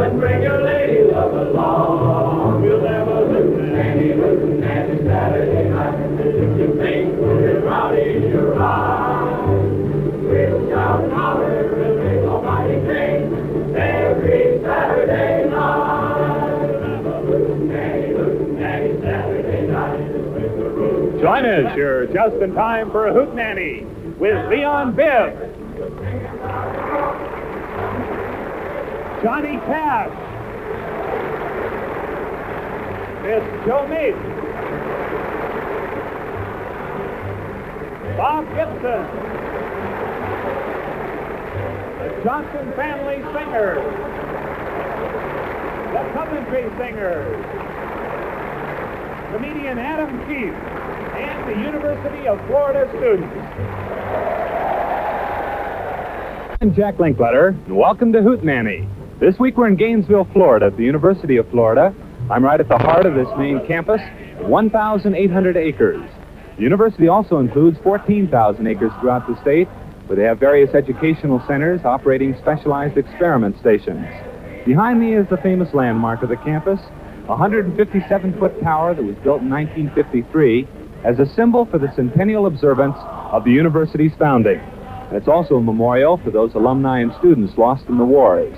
and bring your lady love along. We'll have a Hootenanny Saturday night. If you think we're rowdy, you're right. We'll shout and holler and make a mighty thing every Saturday night. We'll have a Hootenanny Saturday night. Join us, you're just in time for a Hootenanny with Leon Bibb, Johnny Cash, Miss Joe Mapes, Bob Gibson, the Johnson Family Singers, the Coventry Singers, comedian Adam Keith, and the University of Florida students. I'm Jack Linkletter, and welcome to Hootenanny. This week we're in Gainesville, Florida, at the University of Florida. I'm right at the heart of this main campus, 1,800 acres. The university also includes 14,000 acres throughout the state, where they have various educational centers operating specialized experiment stations. Behind me is the famous landmark of the campus, a 157-foot tower that was built in 1953 as a symbol for the centennial observance of the university's founding. And it's also a memorial for those alumni and students lost in the wars.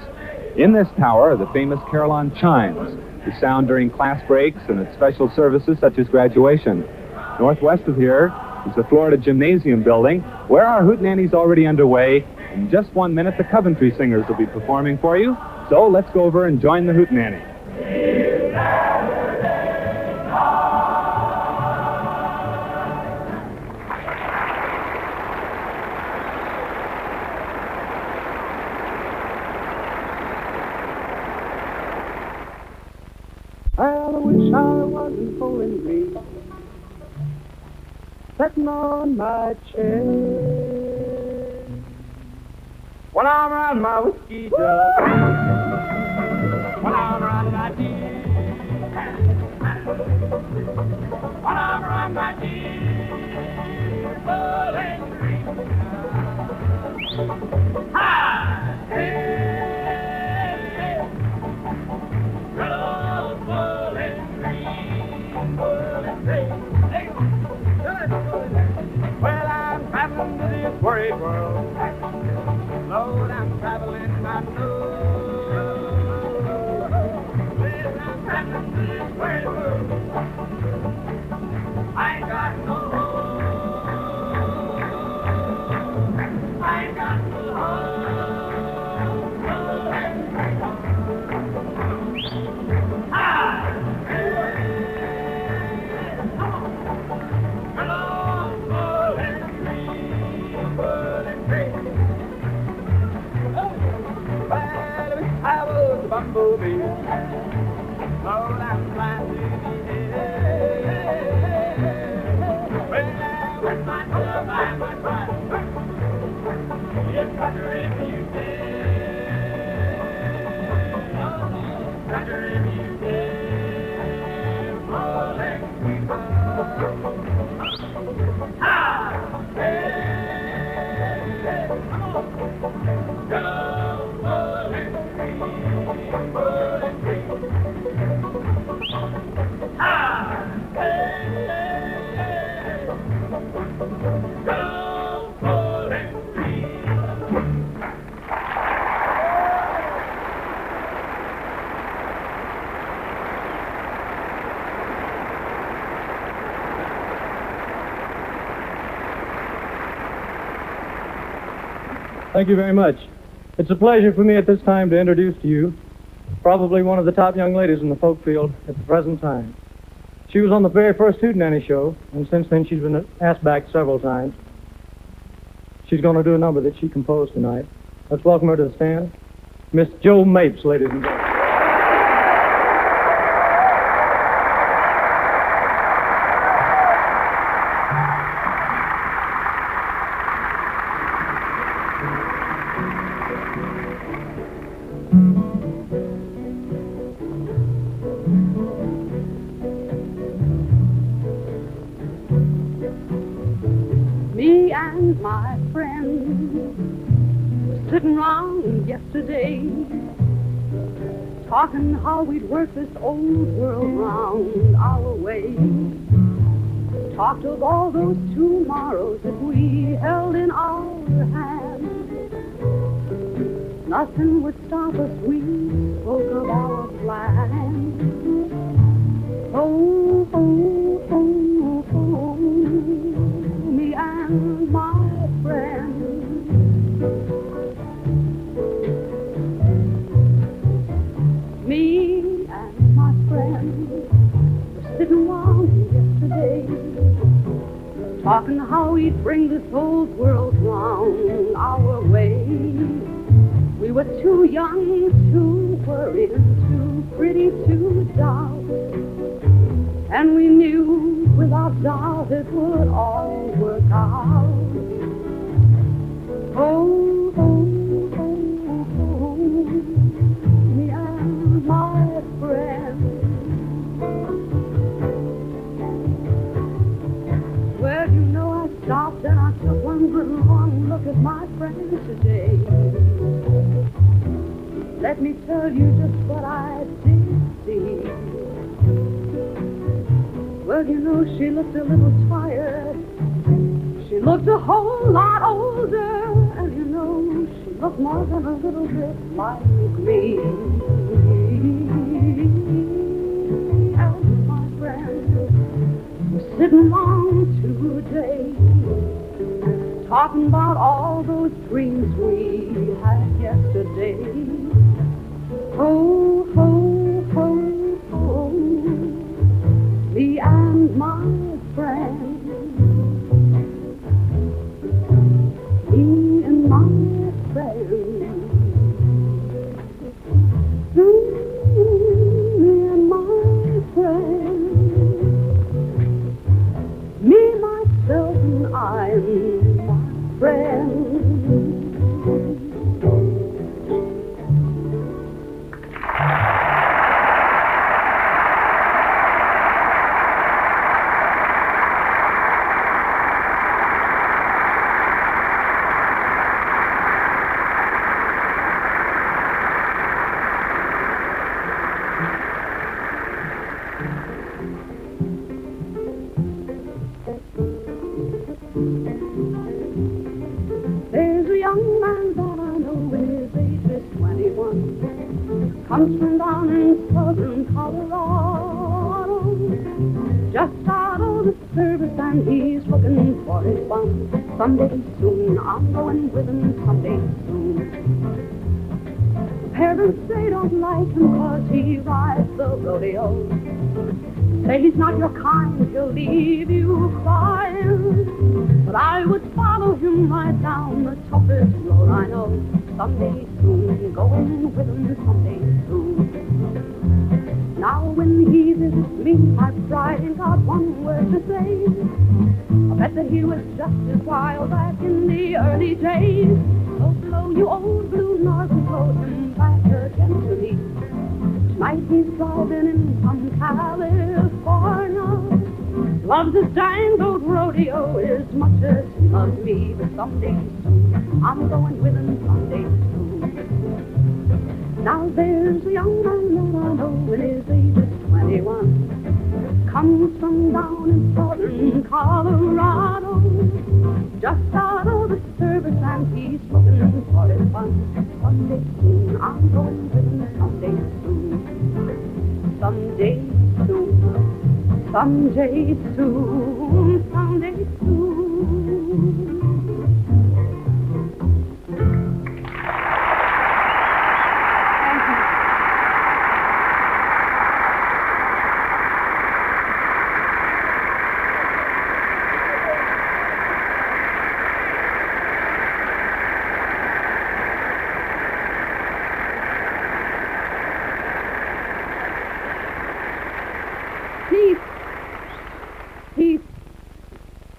In this tower are the famous carillon chimes, which sound during class breaks and at special services such as graduation. Northwest of here is the Florida Gymnasium building, where our Hootenanny's already underway. In just 1 minute, the Coventry Singers will be performing for you. So let's go over and join the Hootenanny. Well, I wish I was in Bowling Green, sitting on my chair, when I'm around my whiskey jug, when I'm around my dear, when I'm around my dear Bowling Green. Hi! Hey! Well, I'm traveling to this worried world. Lord, I'm traveling, I know. Well, I'm traveling to this worried world. I ain't got no home. I ain't got no home. Bumblebee, Lord, I'm flying to the air. Well, with my love, I might fly. If thunder if you dare, thunder if you dare, falling people. Ah, hey, come on, go. Thank you very much. It's a pleasure for me at this time to introduce to you probably one of the top young ladies in the folk field at the present time. She was on the very first Hootenanny show, and since then she's been asked back several times. She's going to do a number that she composed tonight. Let's welcome her to the stand, Miss Joe Mapes, ladies and gentlemen. Me and my friend were sitting round yesterday, talking how we'd work this old world round our way. Talked of all those tomorrows that we held in our hands. Nothing would stop us, we spoke of our plans. Oh, oh, oh, oh, me and my friend. Me and my friend were sitting around yesterday, talking how we'd bring this old world round our way. We were too young to worry and too pretty to doubt, and we knew without doubt it would all work out. Oh, oh, oh, oh, me and my friend. Well, you know, I stopped and I took one good long look at my friend today. Let me tell you just what I did see. Well, you know, she looked a little tired. She looked a whole lot older. And you know, she looked more than a little bit like me. And my friend was sitting around today, talking about all those dreams we had yesterday. Oh, oh, oh, oh, me and my friend. Me and my friend. Me and my friend. Me, myself, and I, and my friend. Comes from down in southern Colorado, just out of the service, and he's looking for his bum. Someday soon, I'm going with him someday soon. Parents, they don't like him 'cause he rides the rodeo. Say he's not your kind, he'll leave you crying. But I would follow him right down the toughest road I know. Someday soon, going with him someday soon. Now when he visits me, my pride ain't got one word to say. I bet that he was just as wild back in the early days. So blow you old blue northern, blow him back again to me. Tonight he's driving in from California. Loves his tangled rodeo as much as he loves me. But someday soon, I'm going with him someday soon. Now there's a young man that I know, and his age is 21. Comes from down in southern Colorado, just out of the service, and he's looking for his fun. Someday soon, I'm going with him someday soon. Someday soon, someday soon, someday soon.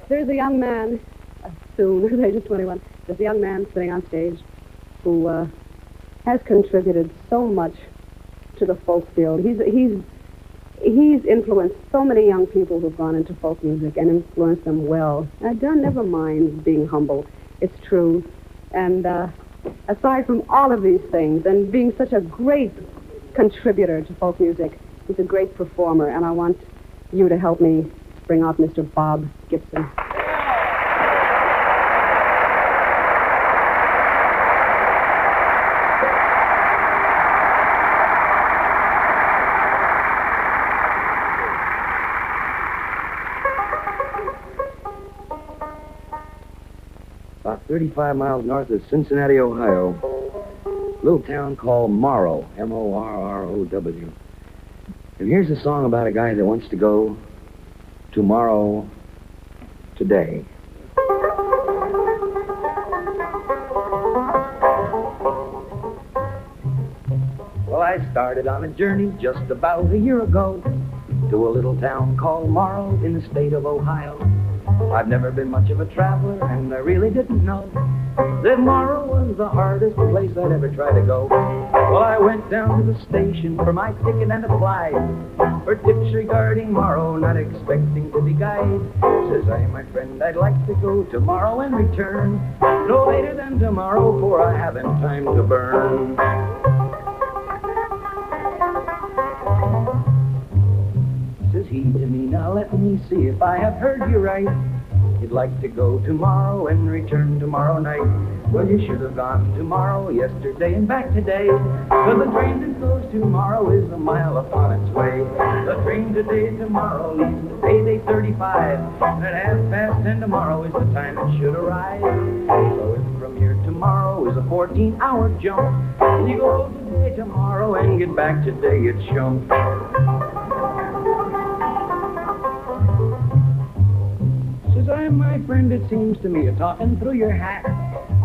There's a young man, soon, at the age of 21, there's a young man sitting on stage who has contributed so much to the folk field. He's influenced so many young people who've gone into folk music and influenced them well. I don't never mind being humble. It's true. And aside from all of these things and being such a great contributor to folk music. He's a great performer, and I want you to help me bring out Mr. Bob Gibson. About 35 miles north of Cincinnati, Ohio. A little town called Morrow, M-O-R-R-O-W. And here's a song about a guy that wants to go tomorrow, today. Well, I started on a journey just about a year ago to a little town called Morrow in the state of Ohio. I've never been much of a traveler, and I really didn't know that Morrow was the hardest place I'd ever try to go. Well, I went down to the station for my ticket and applied for tips regarding Morrow, not expecting to be guided. Says I, my friend, I'd like to go tomorrow and return no later than tomorrow, for I haven't time to burn. Says he to me, now let me see if I have heard you right. You'd like to go tomorrow and return tomorrow night. Well, you should have gone tomorrow, yesterday, and back today. So the train that goes tomorrow is a mile upon its way. The train today, tomorrow, leaves the payday 35. And at 10:30 tomorrow is the time it should arrive. So if from here tomorrow is a 14-hour jump, and you go today, tomorrow, and get back today, it's chump. Says I, my friend, it seems to me you're talking through your hat.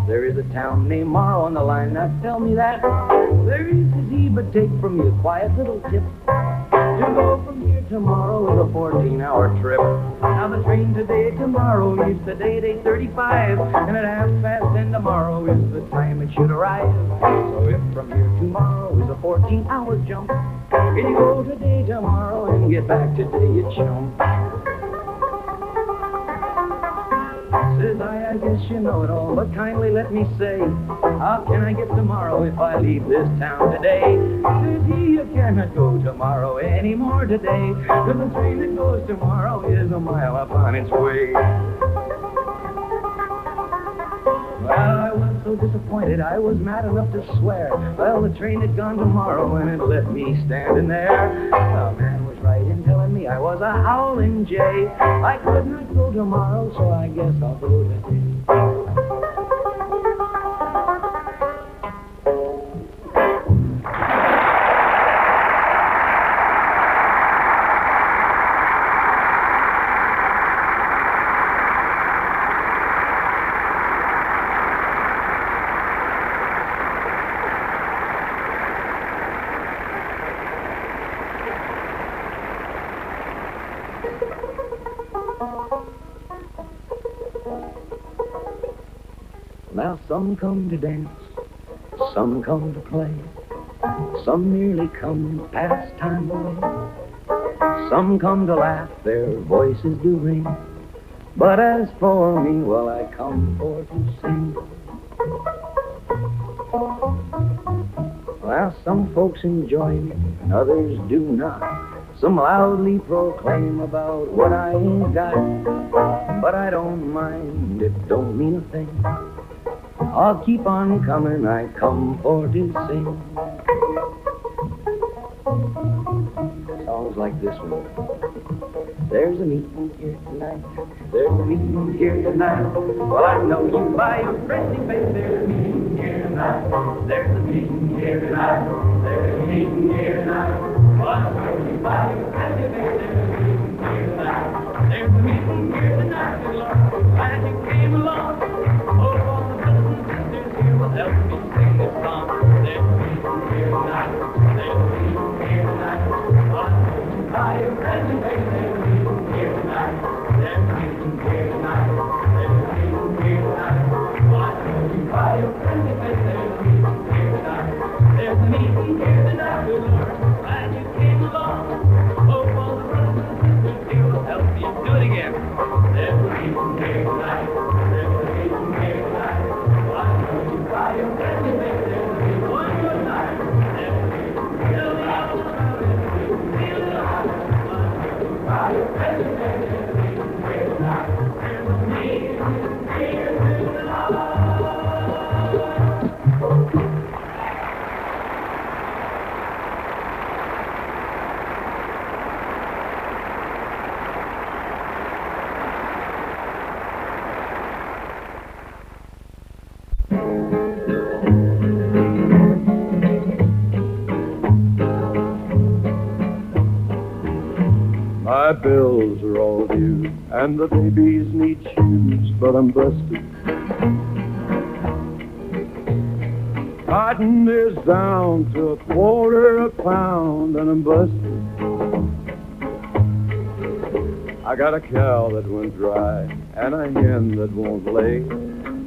There is a town named Morrow on the line, now tell me that. There is, says he, but take from me a quiet little tip. To go from here tomorrow is a 14-hour trip. Now the train today, tomorrow leaves the date 8:35, and at 10:30 tomorrow is the time it should arrive. So if from here tomorrow is a 14-hour jump, can you go today, tomorrow, and get back today, you chump? Says I guess you know it all, but kindly let me say, how can I get tomorrow if I leave this town today? Says he, you cannot go tomorrow anymore today, 'cause the train that goes tomorrow is a mile up on its way. Well, I was so disappointed, I was mad enough to swear. Well, the train had gone tomorrow, and it left me standing there. The man was right in telling me I was a howling jay. I could not go tomorrow, so I guess I'll go today. Now some come to dance, some come to play, some merely come to pass time away. Some come to laugh, their voices do ring, but as for me, well, I come for to sing. Well, some folks enjoy me, and others do not. Some loudly proclaim about what I ain't got, but I don't mind, it don't mean a thing. I'll keep on coming, I come for to sing. Songs like this one. There's a meeting here tonight, there's a meeting here tonight. Well, I know you by your friendly face. There's a meeting here tonight, there's a meeting here tonight, there's a meeting here tonight. Well, I know you by your friendly face. There's a meeting here tonight, there's a meeting here tonight. Lord, glad you came along. Oh, all the brothers and sisters here will help me sing this song. There's a meeting here tonight, there's a meeting here tonight. Well, I know you by your friendly face. There's a meeting here tonight, there's a meeting here tonight, there's a meeting here tonight. Well, I know you by your friendly face. There's a meeting here tonight, there's a meeting here tonight. Good Lord, glad you came along. Hope all the brothers and sisters here will help you do it again. There's a meeting here tonight, there's a meeting here tonight. Well, I know you by your friendly face. There's a meeting one good night. There's a meeting. My bills are all due, and the babies need shoes, but I'm busted. Cotton is down to $1/4 a pound, and I'm busted. I got a cow that went dry, and a hen that won't lay.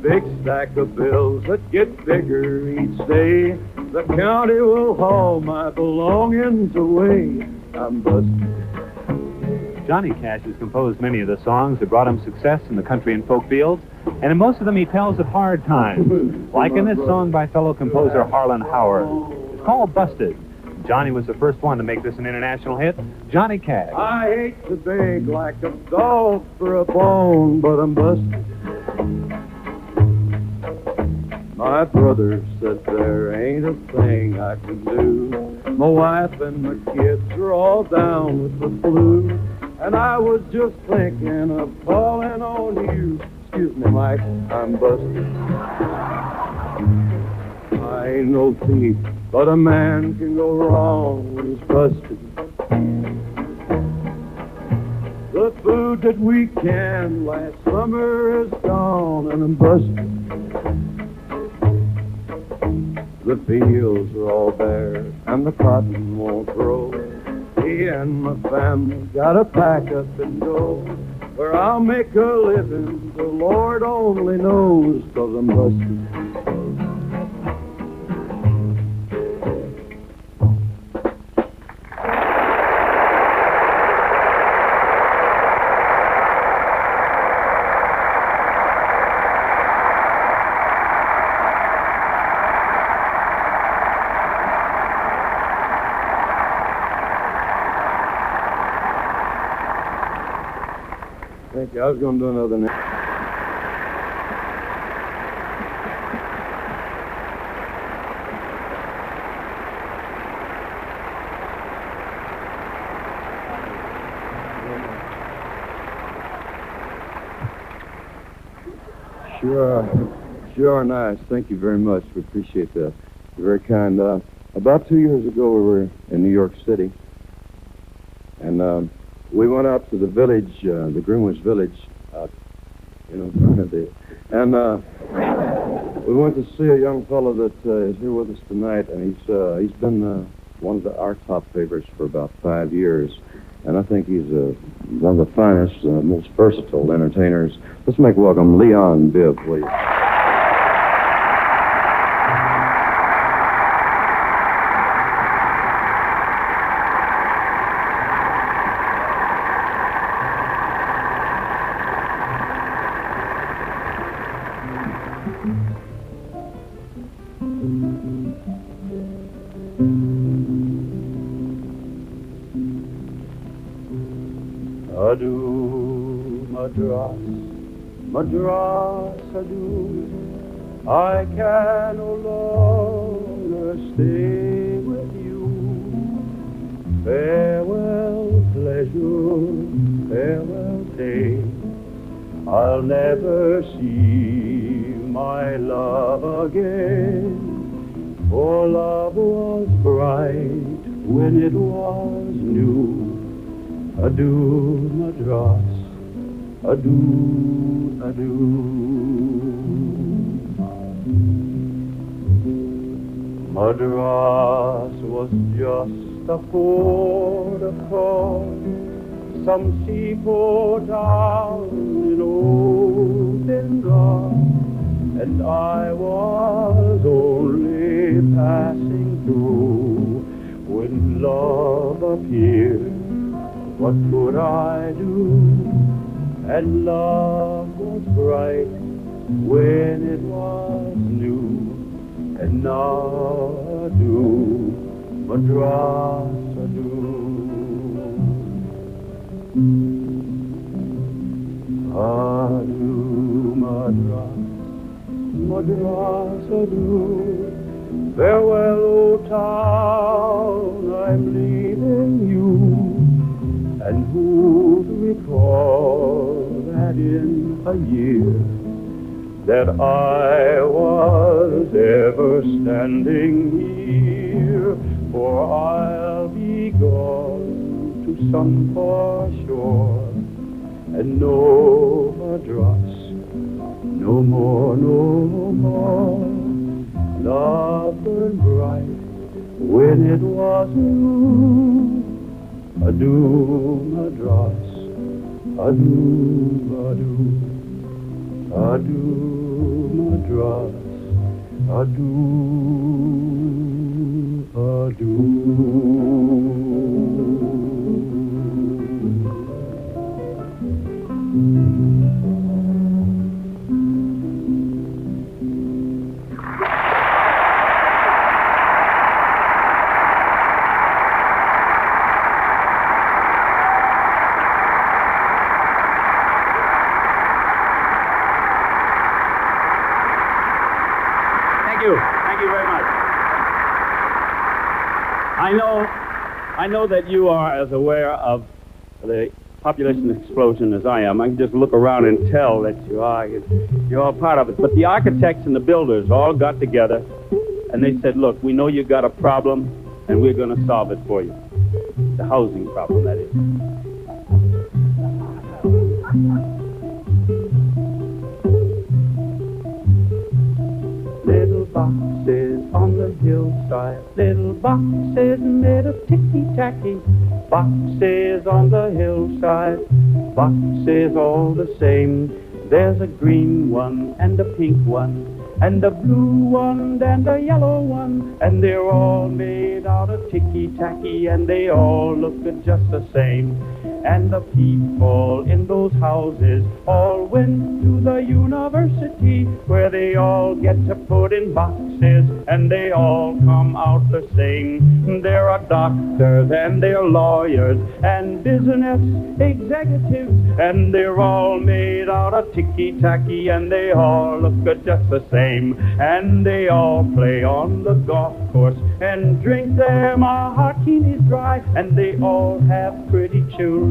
Big stack of bills that get bigger each day. The county will haul my belongings away. I'm busted. Johnny Cash has composed many of the songs that brought him success in the country and folk fields, and in most of them he tells of hard times, like in this song by fellow composer Harlan Howard. It's called Busted. Johnny was the first one to make this an international hit. Johnny Cash. I hate to beg like a dog for a bone, but I'm busted. My brother said there ain't a thing I can do. My wife and my kids are all down with the flu. And I was just thinking of calling on you. Excuse me, Mike, I'm busted. I ain't no thief, but a man can go wrong when he's busted. The food that we canned last summer is gone, and I'm busted. The fields are all bare, and the cotton won't grow. Me and my family gotta pack up and go. Where I'll make a living, the Lord only knows, 'cause I'm busted. Thank you. I was going to do another name. Sure nice. Thank you very much. We appreciate that. You're very kind. About 2 years ago, we were in New York City, and we went out to the village, the Greenwich Village, in front of it. And we went to see a young fellow that is here with us tonight, and he's been one of our top favorites for about 5 years. And I think he's one of the finest, most versatile entertainers. Let's make welcome Leon Bibb, please. Adieu, Madras, Madras, adieu. I can no longer stay with you. Farewell, pleasure, farewell, pain. I'll never see my love again. For love was bright when it was new. Adieu, Madras, adieu, adieu. Madras was just a port of call, some seaport town in old Bengal, and I was only passing through when love appeared. What could I do? And love was bright when it was new. And now adieu, Madras, adieu. Adieu, Madras, Madras, adieu. Farewell, old town, I'm leaving you. And who'd recall that in a year that I was ever standing here? For I'll be gone to sun for shore, and no madras, no more, no more. Love burned bright when it was new. Adieu, madras, adieu, adieu, adieu, madras, adieu, adieu. Thank you very much. I know that you are as aware of the population explosion as I am. I can just look around and tell that you're all part of it. But the architects and the builders all got together and they said, look, we know you got a problem and we're going to solve it for you. The housing problem, that is. Little boxes on the hillside, little boxes made of ticky-tacky. Boxes on the hillside, boxes all the same. There's a green one and a pink one, and a blue one and a yellow one, and they're all made out of ticky-tacky, and they all look just the same. And the people in those houses all went to the university, where they all get to put in boxes, and they all come out the same. There are doctors, and there are lawyers, and business executives, and they're all made out of ticky-tacky, and they all look just the same. And they all play on the golf course, and drink their martinis dry, and they all have pretty children,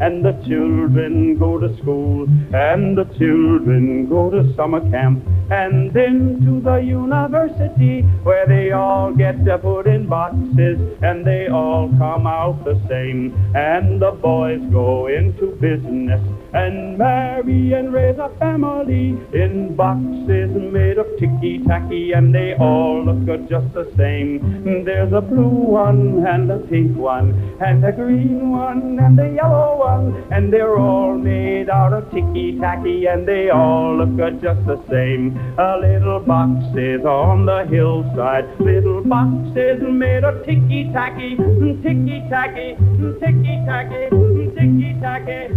and the children go to school, and the children go to summer camp, and then to the university, where they all get to put in boxes, and they all come out the same. And the boys go into business and marry and raise a family in boxes made of ticky-tacky, and they all look just the same. There's a blue one and a pink one and a green one and a yellow one, and they're all made out of ticky-tacky, and they all look just the same. Little boxes on the hillside, little boxes made of ticky-tacky, ticky-tacky, ticky-tacky, ticky-tacky.